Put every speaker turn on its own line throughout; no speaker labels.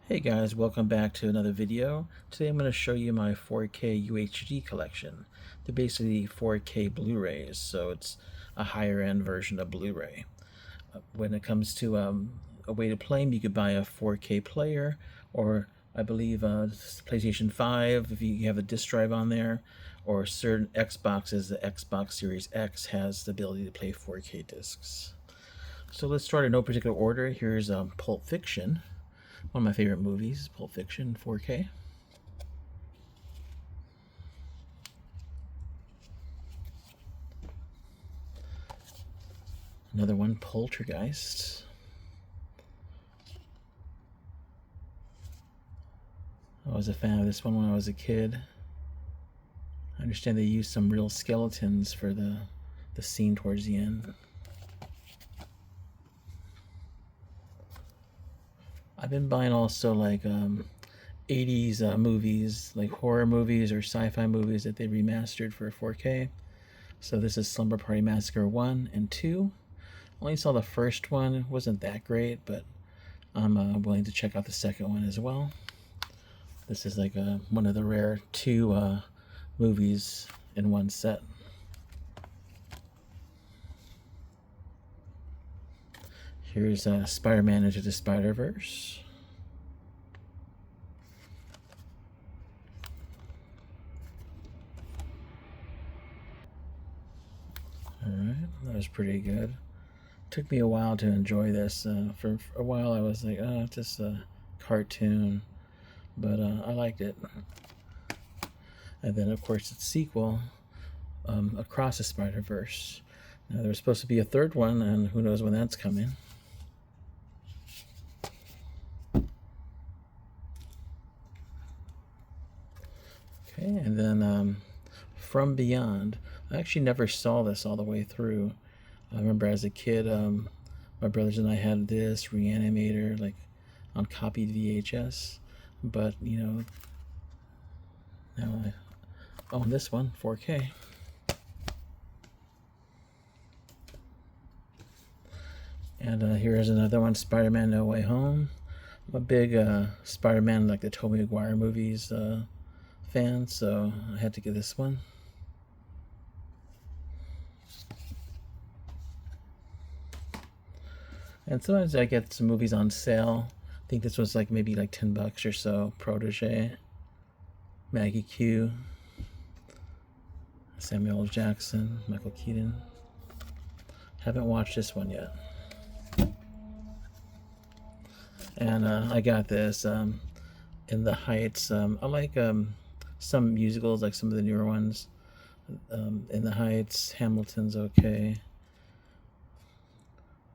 Hey guys, welcome back to another video. Today I'm going to show you my 4K UHD collection. They're basically 4K Blu-rays, so it's a higher end version of Blu-ray. When it comes to a way to play them, you could buy a 4K player, or I believe PlayStation 5 if you have a disc drive on there, or certain Xboxes, the Xbox Series X has the ability to play 4K discs. So let's start in no particular order. Here's Pulp Fiction. One of my favorite movies, Pulp Fiction, 4K. Another one, Poltergeist. I was a fan of this one when I was a kid. I understand they used some real skeletons for the scene towards the end. I've been buying also like 80s movies, like horror movies or sci-fi movies that they remastered for 4K. So this is Slumber Party Massacre 1 and 2. Only saw the first one. It wasn't that great, but I'm willing to check out the second one as well. This is like one of the rare two movies in one set. Here's Spider-Man Into the Spider-Verse. Alright, that was pretty good. Took me a while to enjoy this. For a while I was like, oh, it's just a cartoon. But I liked it. And then, of course, its sequel, Across the Spider-Verse. Now, there was supposed to be a third one, and who knows when that's coming. Okay, and then From Beyond. I actually never saw this all the way through. I remember as a kid, my brothers and I had this Reanimator, like on copied VHS. But, you know, now I own this one, 4K. And here is another one, Spider-Man No Way Home. I'm a big Spider-Man, like the Tobey Maguire movies fan, so I had to get this one. And sometimes I get some movies on sale. I think this was like maybe like $10 or so. Protege, Maggie Q, Samuel L. Jackson, Michael Keaton. Haven't watched this one yet. And I got this In the Heights. I like some musicals, like some of the newer ones. In the Heights, Hamilton's okay.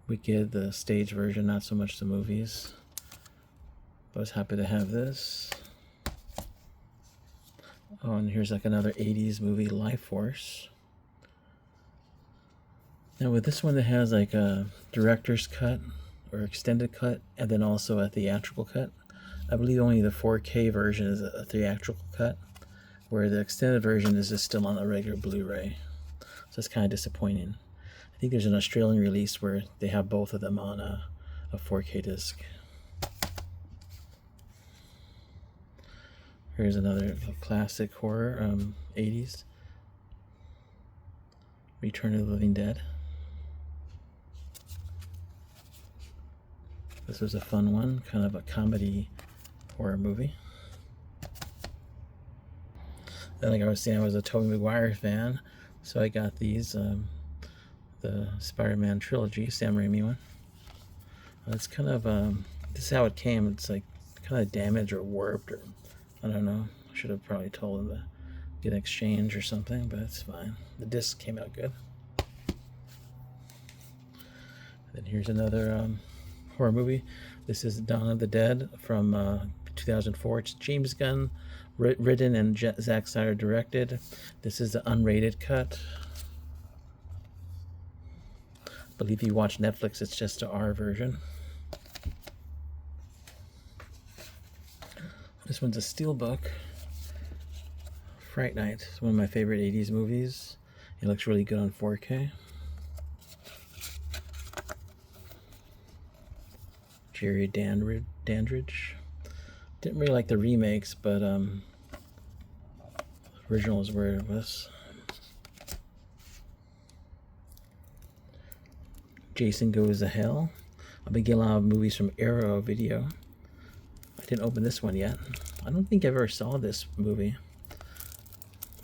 Wicked, the stage version, not so much the movies. But I was happy to have this. Oh, and here's like another 80s movie, Life Force. Now with this one, it has like a director's cut or extended cut, and then also a theatrical cut. I believe only the 4K version is a theatrical cut, where the extended version is just still on a regular Blu-ray. So it's kind of disappointing. I think there's an Australian release where they have both of them on a 4K disc. Here's another classic horror, 80s. Return of the Living Dead. This was a fun one, kind of a comedy horror movie. And like I was saying, I was a Tobey Maguire fan, so I got these, the Spider-Man trilogy, Sam Raimi one. It's kind of, this is how it came. It's like kind of damaged or warped, or I don't know. I should have probably told him to get an exchange or something, but it's fine. The disc came out good. And then here's another horror movie. This is Dawn of the Dead from 2004. It's James Gunn written and Zack Snyder directed. This is the unrated cut. I believe if you watch Netflix, it's just the R version. This one's a steelbook. Fright Night. It's one of my favorite 80s movies. It looks really good on 4K. Jerry Dandridge. Didn't really like the remakes, but original is where it was. Jason Goes to Hell. I've been getting a lot of movies from Arrow Video. I didn't open this one yet. I don't think I ever saw this movie,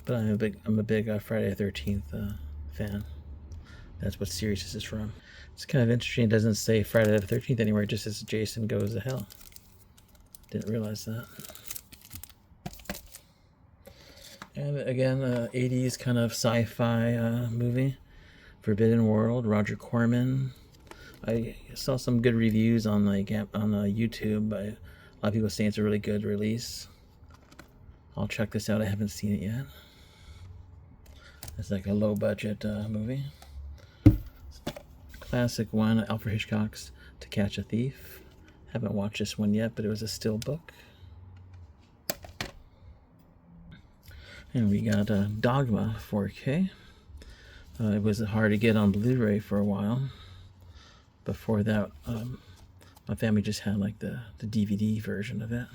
but I'm a big Friday the 13th fan. That's what series this is from. It's kind of interesting. It doesn't say Friday the 13th anywhere. It just says Jason Goes to Hell. Didn't realize that. And again, 80s kind of sci-fi movie. Forbidden World, Roger Corman. I saw some good reviews on YouTube. But a lot of people saying it's a really good release. I'll check this out. I haven't seen it yet. It's like a low-budget movie. Classic one, Alfred Hitchcock's To Catch a Thief. Haven't watched this one yet, but it was a still book. And we got Dogma 4K. It was hard to get on Blu-ray for a while. Before that, my family just had like the DVD version of it.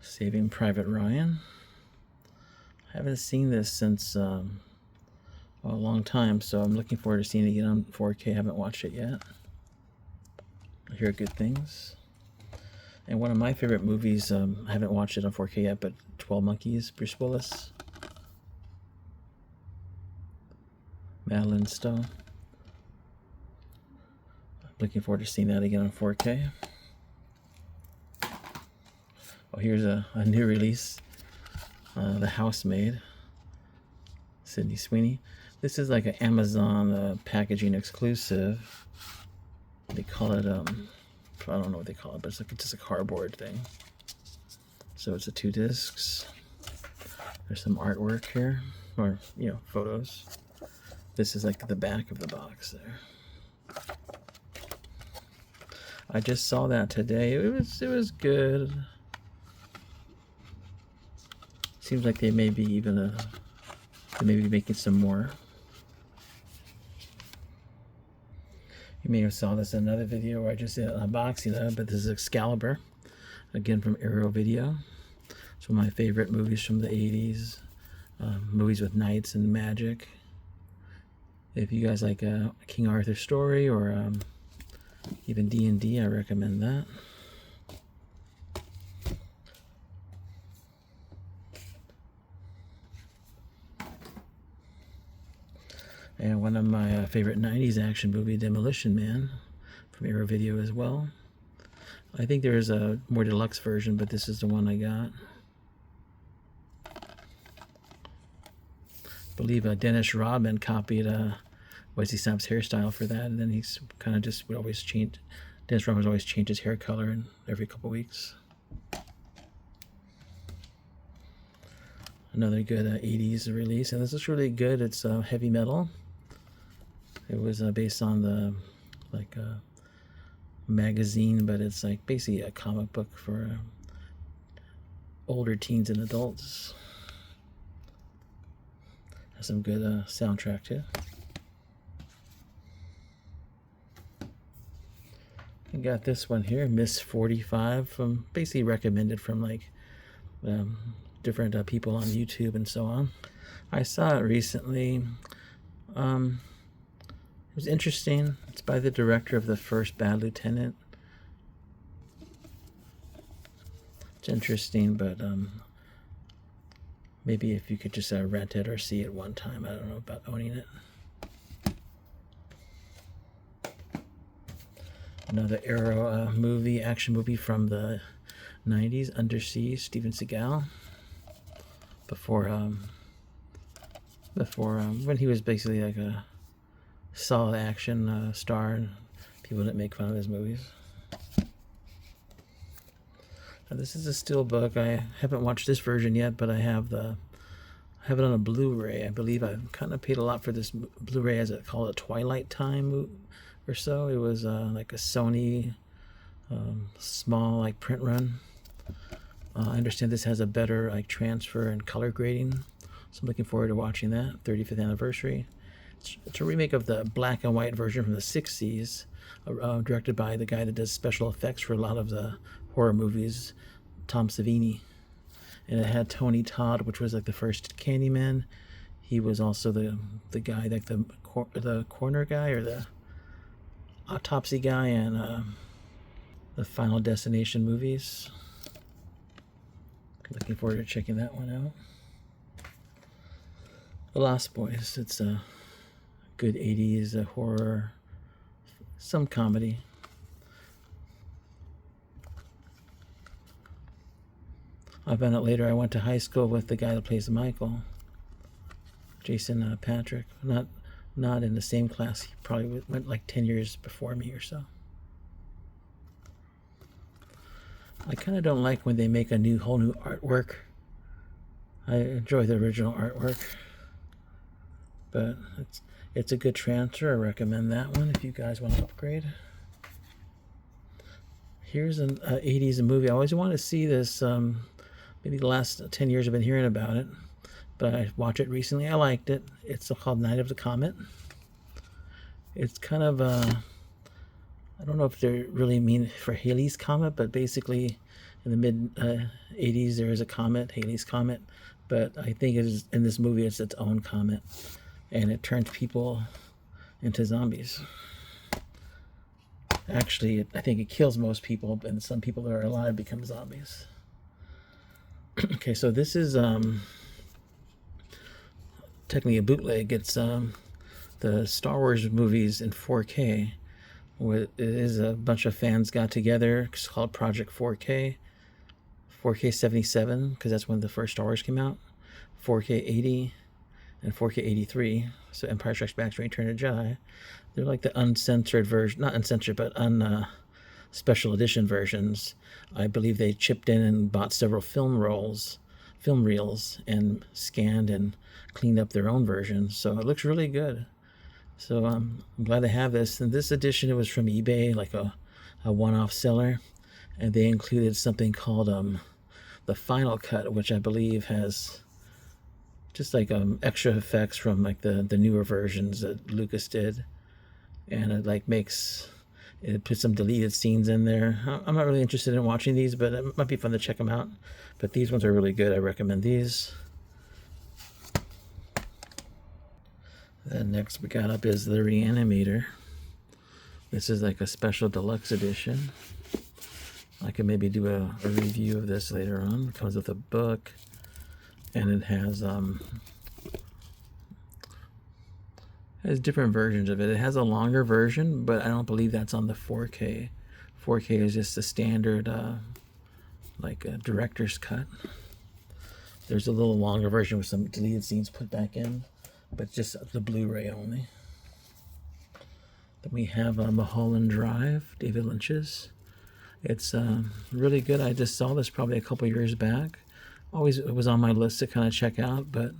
Saving Private Ryan. I haven't seen this since a long time, so I'm looking forward to seeing it again on 4K. I haven't watched it yet. I hear good things. And one of my favorite movies, I haven't watched it on 4K yet, but 12 Monkeys, Bruce Willis. Madeline Stowe. Looking forward to seeing that again on 4K. Oh, here's a new release. The Housemaid. Sydney Sweeney. This is like an Amazon packaging exclusive. They call it, I don't know what they call it, but it's like just a cardboard thing. So it's 2 discs. There's some artwork here, or, photos. This is like the back of the box there. I just saw that today. It was good. Seems like they may be making some more. You may have saw this in another video where I just did an unboxing of it, but this is Excalibur, again from Arrow Video. It's one of my favorite movies from the 80s. Movies with knights and magic. If you guys like a King Arthur story or even D&D, I recommend that. And one of my favorite 90s action movie, Demolition Man, from Arrow Video as well. I think there is a more deluxe version, but this is the one I got. I believe Dennis Rodman copied Wesley Snipes' hairstyle for that, and then he's kind of just would always change. Dennis Rodman would always change his hair color every couple weeks. Another good 80s release, and this is really good. It's heavy metal. It was based on the magazine, but it's like basically a comic book for older teens and adults. Has some good soundtrack too. I got this one here, Miss 45, from basically recommended from different people on YouTube and so on. I saw it recently. It was interesting. It's by the director of The First Bad Lieutenant. It's interesting, but maybe if you could just rent it or see it one time. I don't know about owning it. Another Arrow movie, action movie from the 90s, Under Siege, Steven Seagal. Before when he was basically like a solid action star, and people didn't make fun of his movies. Now, this is a steel book. I haven't watched this version yet, but I have it on a Blu-ray. I believe I've kind of paid a lot for this Blu-ray, as it called a Twilight Time or so. It was like a Sony small print run. I understand this has a better transfer and color grading, so I'm looking forward to watching that. 35th anniversary. It's a remake of the black and white version from the 60s, directed by the guy that does special effects for a lot of the horror movies, Tom Savini. And it had Tony Todd, which was like the first Candyman. He was also the guy, like the coroner guy or the autopsy guy in the Final Destination movies. Looking forward to checking that one out. The Lost Boys. It's a good 80s horror, some comedy. I found out later I went to high school with the guy that plays Michael, Jason Patrick. Not in the same class. He probably went like 10 years before me or so. I kind of don't like when they make a whole new artwork. I enjoy the original artwork, but it's a good transfer. I recommend that one if you guys want to upgrade. Here's an 80s movie. I always wanted to see this. Maybe the last 10 years I've been hearing about it, but I watched it recently. I liked it. It's called Night of the Comet. It's kind of I don't know if they really mean for Halley's Comet, but basically in the mid 80s there is a comet, Halley's Comet, but I think it is, in this movie it's its own comet, and it turns people into zombies. Actually, I think it kills most people, and some people that are alive become zombies. Okay, so this is technically a bootleg. It's the Star Wars movies in 4K. It is a bunch of fans got together. It's called Project 4K. 4K 77, because that's when the first Star Wars came out. 4K 80 and 4K 83. So Empire Strikes Back, Return of the Jedi. They're like the uncensored version, not uncensored, but special edition versions. I believe they chipped in and bought several film reels, and scanned and cleaned up their own versions. So it looks really good. So I'm glad to have this. And this edition, it was from eBay, like a one-off seller, and they included something called the Final Cut, which I believe has just like extra effects from like the newer versions that Lucas did, and it puts some deleted scenes in there. I'm not really interested in watching these, but it might be fun to check them out. But these ones are really good. I recommend these. Then next we got up is the Reanimator. This is like a special deluxe edition. I can maybe do a review of this later on. It comes with a book, and it has different versions of it. It has a longer version, but I don't believe that's on the 4K. 4K is just a standard, like a director's cut. There's a little longer version with some deleted scenes put back in, but just the Blu-ray only. Then we have Mulholland Drive, David Lynch's. It's really good. I just saw this probably a couple years back. It was on my list to kind of check out, but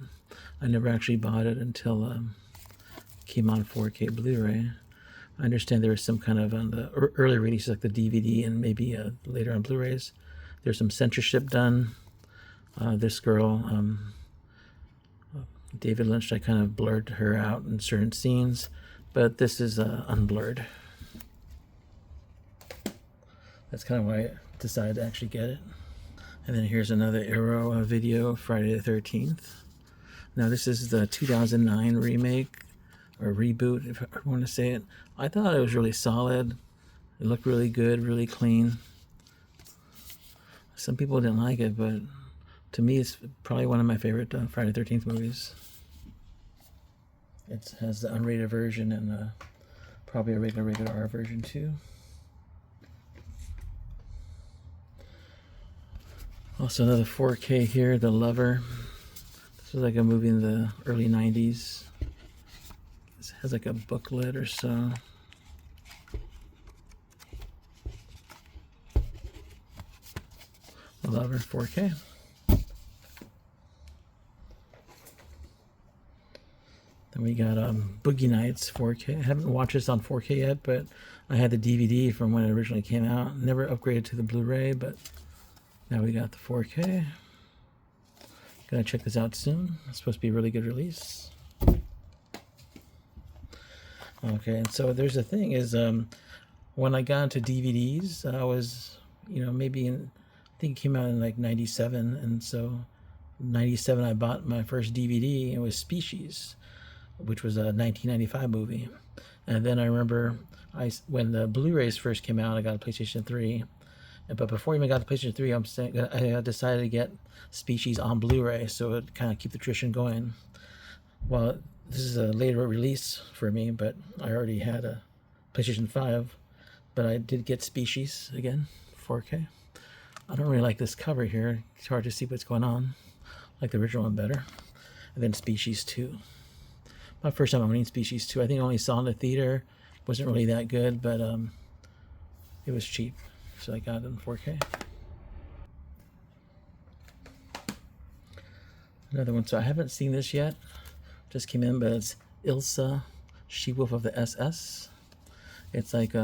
I never actually bought it until it came on 4K Blu-ray. I understand there was some kind of, on the early releases like the DVD and maybe later on Blu-rays, there's some censorship done. This girl, David Lynch, I kind of blurred her out in certain scenes, but this is unblurred. That's kind of why I decided to actually get it. And then here's another Arrow video, Friday the 13th. Now this is the 2009 remake, or reboot, if I want to say it. I thought it was really solid. It looked really good, really clean. Some people didn't like it, but to me it's probably one of my favorite Friday the 13th movies. It has the unrated version and probably a regular rated R version too. Also another 4K here, The Lover. This was like a movie in the early 90s. This has like a booklet or so. The Lover, 4K. Then we got Boogie Nights 4K. I haven't watched this on 4K yet, but I had the DVD from when it originally came out. Never upgraded to the Blu-ray, but now we got the 4K. Gonna check this out soon. It's supposed to be a really good release. Okay, and so there's a thing is when I got into DVDs, I was, maybe I think it came out in like 97, and so 97 I bought my first DVD. It was Species, which was a 1995 movie. And then I remember when the Blu-rays first came out, I got a PlayStation 3. But before I even got the PlayStation 3, I decided to get Species on Blu-ray, so it kind of keep the tradition going. Well, this is a later release for me, but I already had a PlayStation 5. But I did get Species again, 4K. I don't really like this cover here. It's hard to see what's going on. I like the original one better. And then Species 2. My first time owning Species 2. I think I only saw it in the theater. Wasn't really that good, but it was cheap, so I got it in 4K. Another one. So I haven't seen this yet. Just came in, but it's Ilsa, She-Wolf of the SS. It's like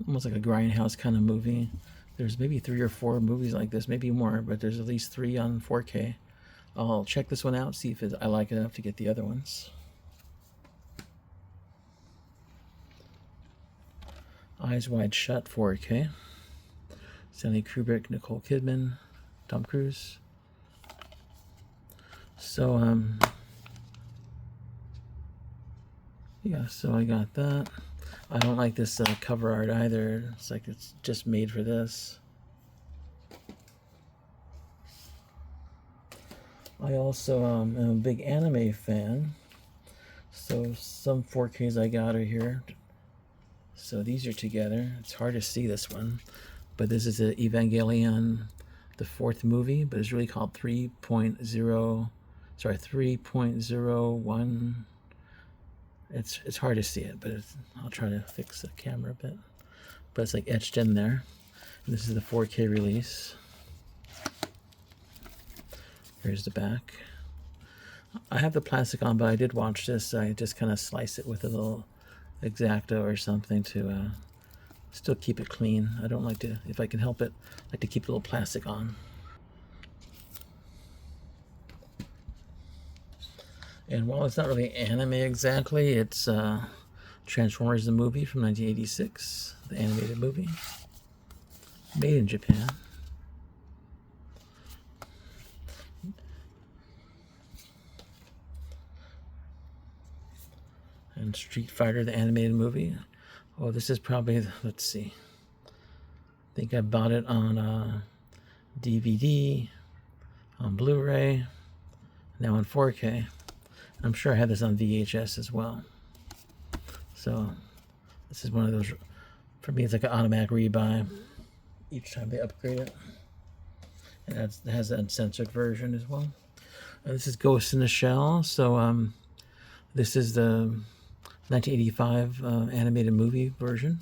almost like a grindhouse kind of movie. There's maybe 3 or 4 movies like this, maybe more, but there's at least 3 on 4K. I'll check this one out, see if I like it enough to get the other ones. Eyes Wide Shut, 4K. Stanley Kubrick, Nicole Kidman, Tom Cruise. So, yeah, so I got that. I don't like this cover art either. It's like it's just made for this. I also am a big anime fan. So some 4Ks I got are here. So these are together. It's hard to see this one. But this is a Evangelion, the 4th movie, but it's really called 3.01. It's hard to see it, but I'll try to fix the camera a bit. But it's like etched in there. And this is the 4K release. Here's the back. I have the plastic on, but I did watch this. I just kind of slice it with a little X-Acto or something to still keep it clean. I don't like to, if I can help it, I like to keep a little plastic on. And while it's not really anime exactly, it's Transformers the movie from 1986, the animated movie, made in Japan. And Street Fighter, the animated movie. Oh, this is probably, let's see. I think I bought it on DVD, on Blu-ray, now on 4K. I'm sure I had this on VHS as well. So this is one of those, for me it's like an automatic rebuy each time they upgrade it. And it has an uncensored version as well. This is Ghost in the Shell. So this is the 1985 animated movie version.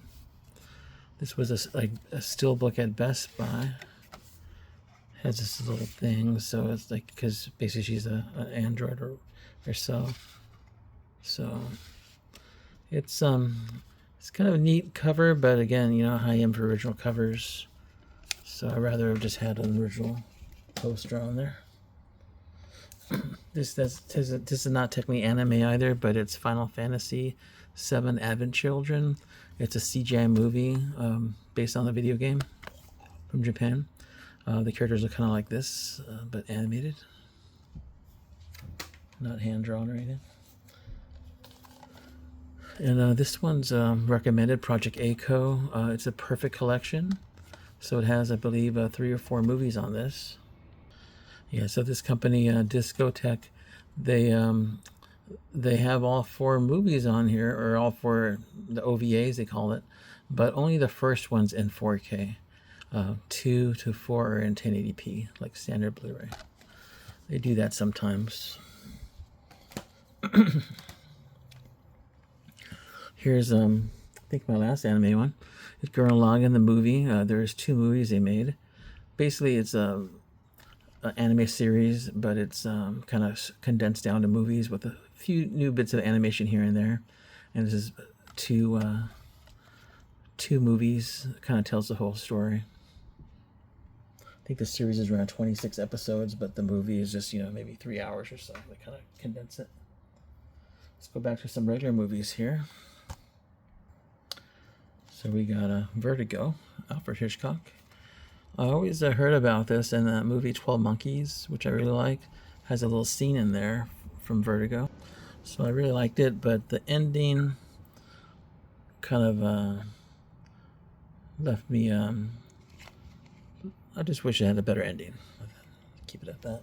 This was a steelbook at Best Buy. Has this little thing, so it's like, because basically she's an android or herself. So it's kind of a neat cover, but again, you know how I am for original covers. So I'd rather have just had an original poster on there. This is not technically anime either, but it's Final Fantasy VII Advent Children. It's a CGI movie based on the video game from Japan. The characters are kind of like this, but animated. Not hand-drawn or anything. And this one's recommended, Project ACO. It's a perfect collection. So it has, I believe, 3 or 4 movies on this. Yeah, so this company, Discotech, they have all 4 movies on here, or all 4, the OVAs they call it, but only the first one's in 4K. 2 to 4 are in 1080p, like standard Blu-ray. They do that sometimes. Here's I think my last anime one. It's Gurren Lagann, the movie. There's 2 movies they made. Basically, it's an anime series, but it's kind of condensed down to movies with a few new bits of animation here and there. And this is two movies. Kind of tells the whole story. I think the series is around 26 episodes, but the movie is just, maybe 3 hours or so. They kind of condense it. Let's go back to some regular movies here. So we got Vertigo, Alfred Hitchcock. I always heard about this, and that movie 12 Monkeys, which I really like, has a little scene in there from Vertigo. So I really liked it, but the ending kind of left me, I just wish it had a better ending. Keep it at that.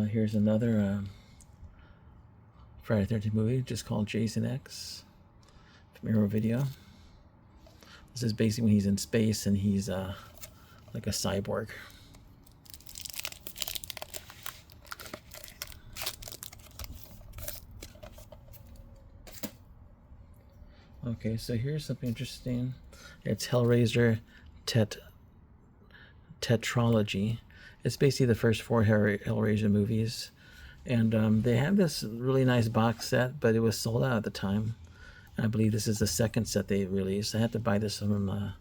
Here's another Friday the 13th movie, just called Jason X from Arrow Video. This is basically when he's in space and he's like a cyborg. Okay, so here's something interesting. It's Hellraiser Tetralogy. It's basically the first 4 Hellraiser movies. And they have this really nice box set, but it was sold out at the time. And I believe this is the second set they released. I had to buy this from, I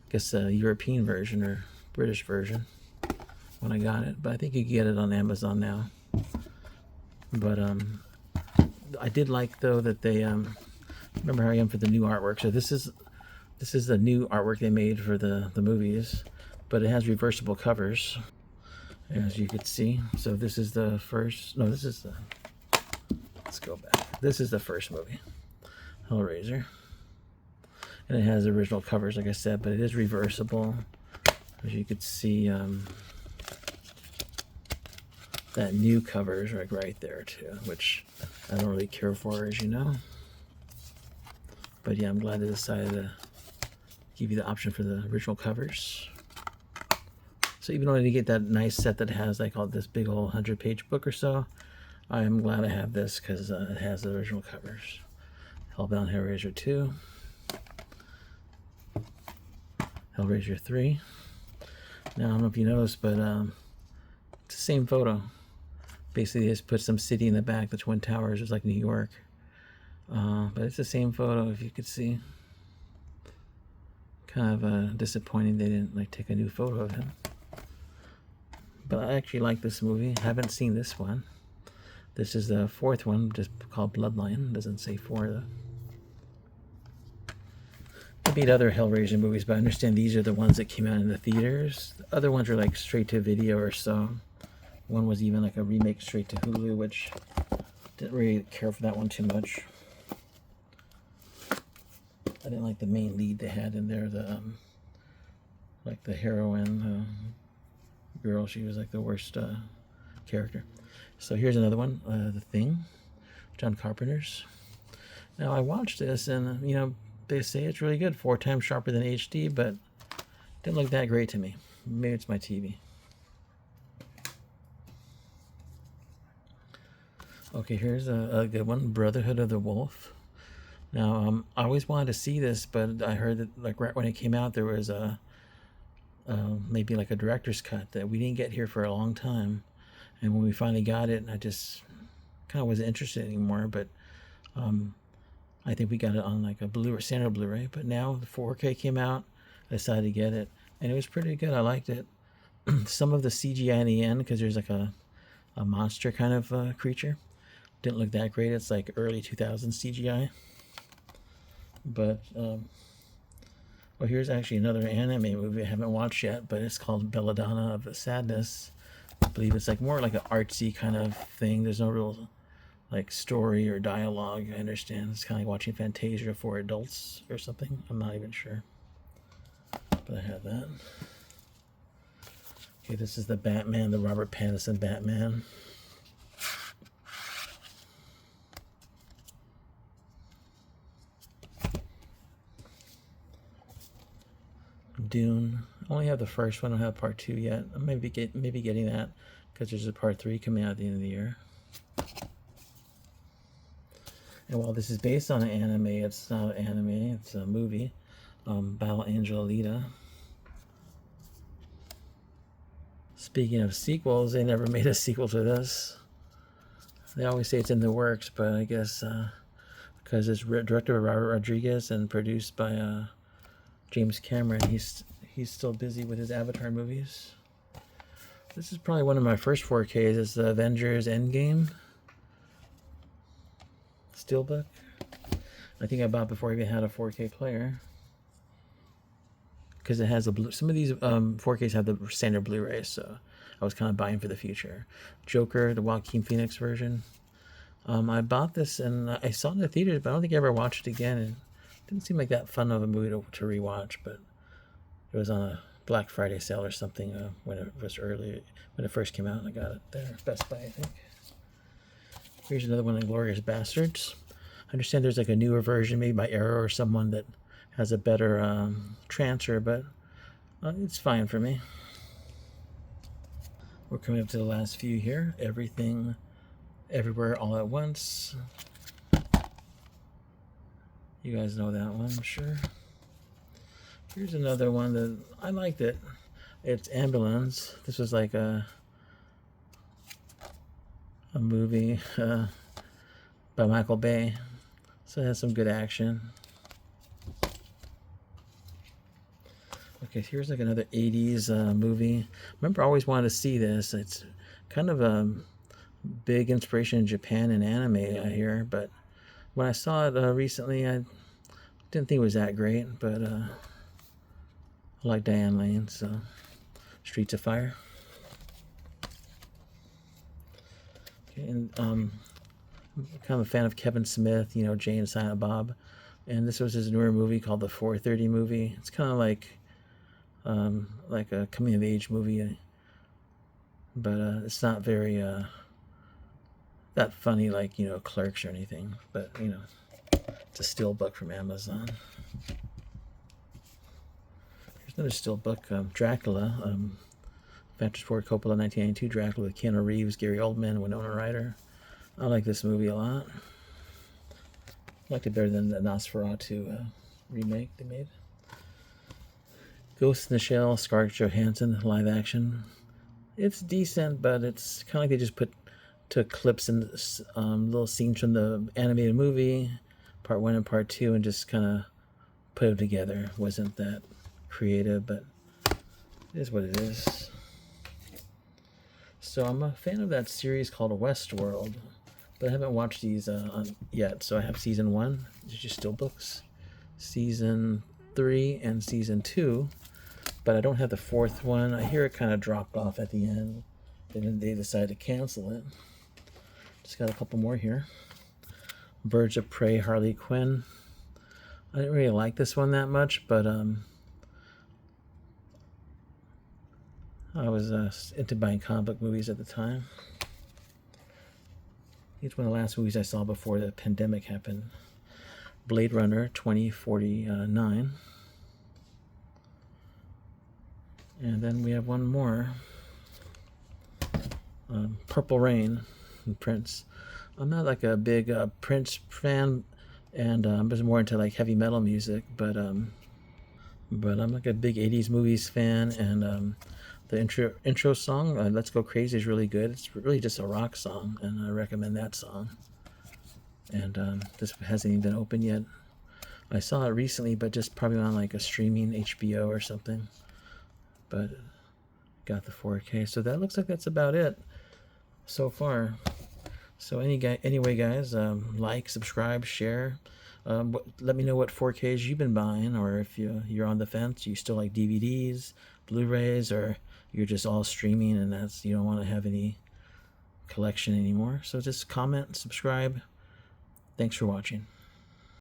guess, a European version or British version when I got it. But I think you can get it on Amazon now. But I did like, though, that they... remember how I am for the new artwork. So this is the new artwork they made for the movies, but it has reversible covers, as you could see. So this is the first. No, this is the. Let's go back. This is the first movie, Hellraiser, and it has original covers, like I said, but it is reversible, as you could see. That new cover is like right there too, which I don't really care for, as you know. But yeah, I'm glad they decided to give you the option for the original covers. So even though I didn't get that nice set that has like all this big old 100-page book or so, I am glad I have this because it has the original covers. Hellbound Hellraiser 2. Hellraiser 3. Now, I don't know if you noticed, but it's the same photo. Basically, they just put some city in the back, the Twin Towers, just like New York. But it's the same photo, if you could see. Kind of disappointing they didn't like take a new photo of him. But I actually like this movie. I haven't seen this one. This is the 4th one, just called Bloodline. It doesn't say 4 though. I made other Hellraiser movies, but I understand these are the ones that came out in the theaters. The other ones are like straight to video or so. One was even like a remake straight to Hulu, which didn't really care for that one too much. I didn't like the main lead they had in there, the like the heroine girl. She was like the worst character. So here's another one, The Thing, John Carpenter's. Now I watched this, and you know they say it's really good, 4 times sharper than HD, but it didn't look that great to me. Maybe it's my TV. Okay, here's a good one, Brotherhood of the Wolf. Now, I always wanted to see this, but I heard that like right when it came out, there was a maybe like a director's cut that we didn't get here for a long time. And when we finally got it, I just kind of wasn't interested anymore. But I think we got it on like a Blu-ray, standard Blu-ray. But now the 4K came out, I decided to get it, and it was pretty good. I liked it. Some of the CGI in the end, because there's like a monster kind of creature, didn't look that great. It's like early 2000s CGI. But well, here's actually another anime movie I haven't watched yet, but it's called Belladonna of Sadness. I believe it's like more like an artsy kind of thing. There's no real like story or dialogue. I understand it's kind of like watching Fantasia for adults or something. I'm not even sure, but I have that. Okay, this is the Batman, the Robert Pattinson Batman. Dune. I only have the first one. I don't have part 2 yet. I'm maybe getting that because there's a part 3 coming out at the end of the year. And while this is based on an anime, it's not an anime. It's a movie. Battle Angel Alita. Speaking of sequels, they never made a sequel to this. They always say it's in the works, but I guess because it's directed by Robert Rodriguez and produced by James Cameron, he's still busy with his Avatar movies. This is probably one of my first 4Ks. It's the Avengers Endgame Steelbook. I think I bought before I even had a 4K player. Because it has a blue. Some of these 4Ks have the standard Blu-ray, so I was kind of buying for the future. Joker, the Joaquin Phoenix version. I bought this and I saw it in the theaters, but I don't think I ever watched it again. It didn't seem like that fun of a movie to rewatch, but it was on a Black Friday sale or something when it was early, when it first came out. And I got it there, Best Buy, I think. Here's another one, Inglourious Bastards. I understand there's like a newer version made by Arrow or someone that has a better transfer, but it's fine for me. We're coming up to the last few here. Everything, Everywhere, All at Once. You guys know that one, I'm sure. Here's another one that I liked it. It's Ambulance. This was like a movie by Michael Bay. So it has some good action. Okay, here's like another 80s movie. Remember, I always wanted to see this. It's kind of a big inspiration in Japan and anime, I hear. But when I saw it recently, I didn't think it was that great. But I like Diane Lane, so Streets of Fire. Okay, and I'm kind of a fan of Kevin Smith, you know, Jay and Silent Bob. And this was his newer movie called The 4:30 Movie. It's kind of like a coming-of-age movie, but it's not very that funny like, you know, Clerks or anything. But, you know, it's a steelbook from Amazon. Here's another steelbook, Dracula, Francis Ford Coppola, 1992, Dracula with Keanu Reeves, Gary Oldman, Winona Ryder. I like this movie a lot. I liked it better than the Nosferatu remake they made. Ghost in the Shell, Scarlett Johansson, live action. It's decent, but it's kind of like they just took clips and little scenes from the animated movie, part 1 and part 2, and just kind of put them together. Wasn't that creative, but it is what it is. So I'm a fan of that series called Westworld, but I haven't watched these yet. So I have season 1, these are just steelbooks, season 3 and season 2, but I don't have the 4th one. I hear it kind of dropped off at the end, and then they decided to cancel it. Just got a couple more here. Birds of Prey, Harley Quinn. I didn't really like this one that much, but I was into buying comic book movies at the time. It's one of the last movies I saw before the pandemic happened. Blade Runner 2049. And then we have one more. Purple Rain from Prince. I'm not like a big Prince fan, and I'm just more into like heavy metal music, but I'm like a big 80s movies fan, and the intro song, Let's Go Crazy, is really good. It's really just a rock song, and I recommend that song. And this hasn't even been open yet. I saw it recently, but just probably on like a streaming HBO or something. But got the 4K, so that looks like that's about it so far. So anyway, guys, like, subscribe, share. Let me know what 4Ks you've been buying, or if you're on the fence, you still like DVDs, Blu-rays, or you're just all streaming and you don't want to have any collection anymore. So just comment, subscribe. Thanks for watching.